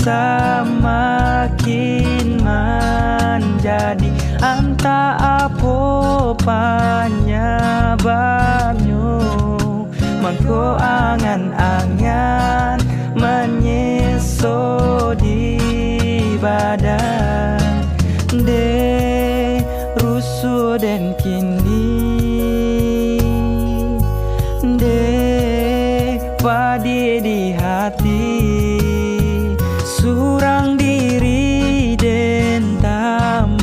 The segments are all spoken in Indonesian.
semakin menjadi anta apa panyebabnya mangko angan-angan menyeso di badan de rusuh dan kini de padi di hati surang diri den tamanuang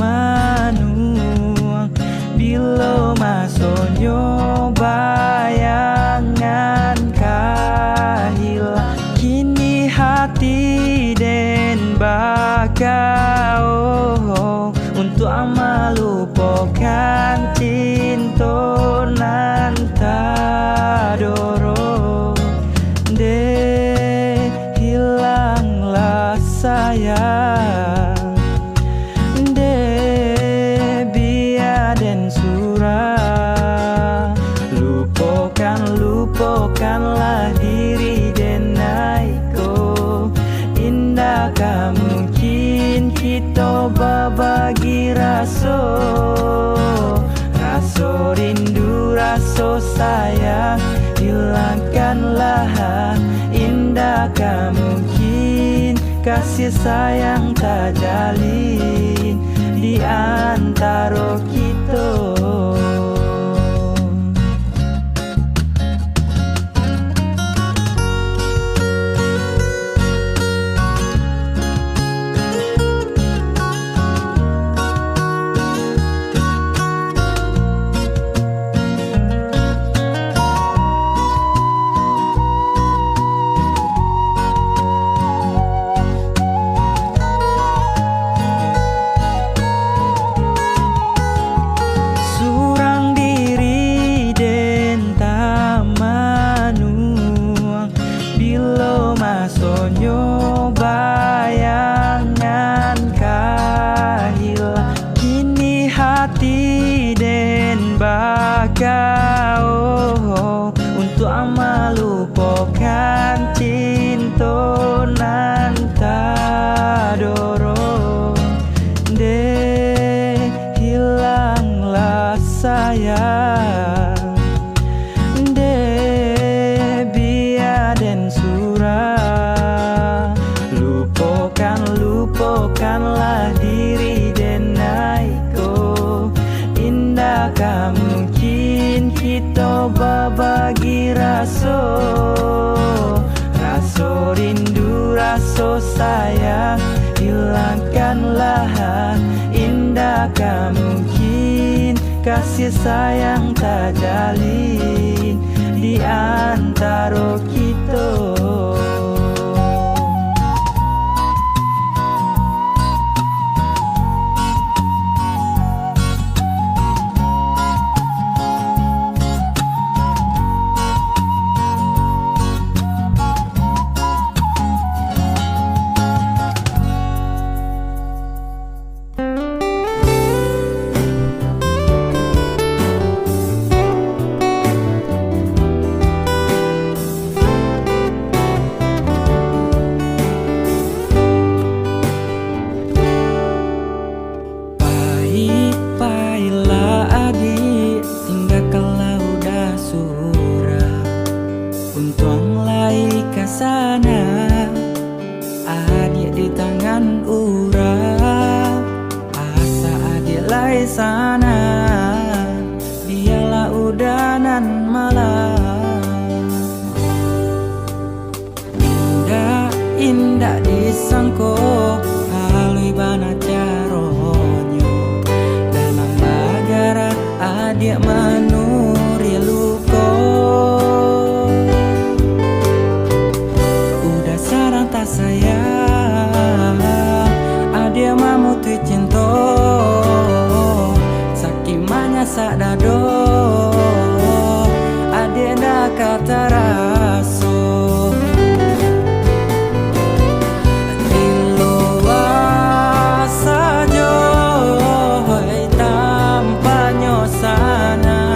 bila masonyo bayangan kahila kini hati den bakau untuk melupakan cinta nan tadoro de hilanglah sayang de biar surah lupakanlah diri dan naiko indah mungkin kita berbagi raso rindu raso sayang hilangkanlah indah mungkin kasih sayang tak jalin di antara kita. Masonyo bayangan kahila kini hati den bakau untuk melupakan cinta nan tadoro de hilanglah sayang de biar den lupakanlah diri dan naiko indah mungkin kita berbagi raso rindu raso sayang hilangkanlah indah mungkin kasih sayang tak jalin di antara kita. Sana adik di tangan urang asa adik lai sana dialah udanan malam indah disangko halui bana caronyo dalam bagara adik manuri luko sayang adia mamuti cinta sakimanya sadado adia nak kata raso diluar saja tanpa nyosana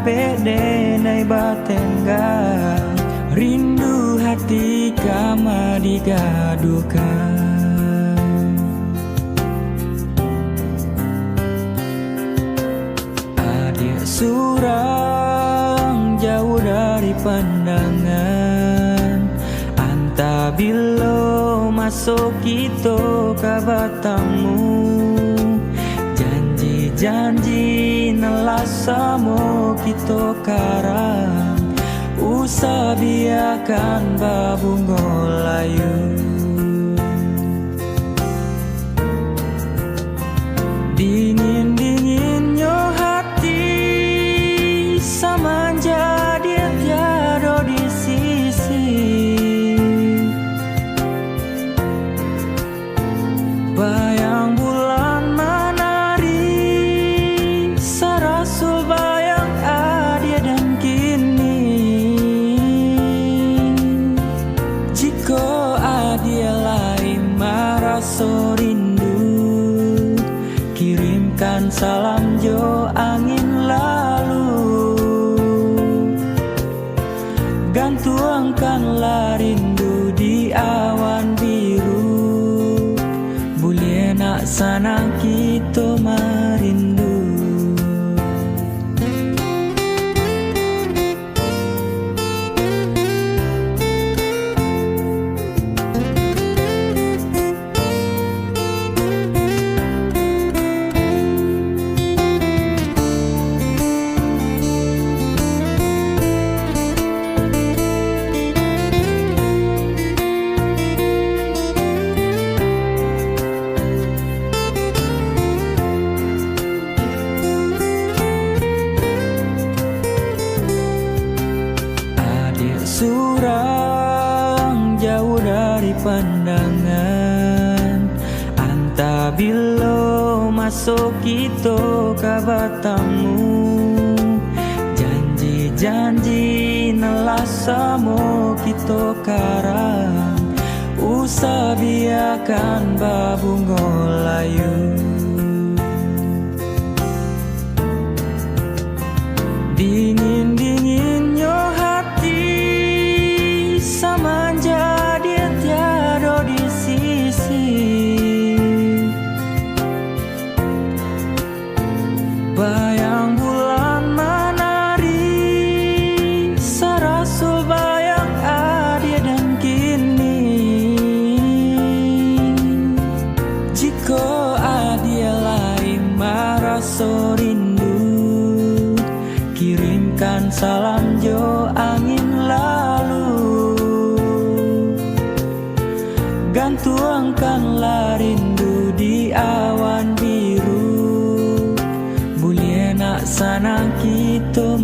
pede nai batengga, rindu hati kama digaduhkan. Adik surang jauh dari pandangan, anta bilo masuk kita ke batamu. Janji nelasamo kita karang, usah biarkan babungo layu. Dingin-dinginnya hati samanja dia tiada di sisi. Bayang bulan menari, sarasul bayang adia dan kini. Jika adia lain merasa rindu, kirimkan salam jo angin lalu. Gantuangkanlah rindu di awan biru, boleh nak sana kita merindu. Surang jauh dari pandangan, anta bilo masuk kita ke batamu. Janji nelasamo kita karang, usah biarkan babungo layu. Dingin-dinginnya hati samanja dia tiada di sisi. Bayang bulan menari, sarasul bayang adia dan kini. Jika adia lain merasa rindu, kirimkan salam jo angin lalu. Gantuangkanlah rindu di awan biru, boleh nak sana kita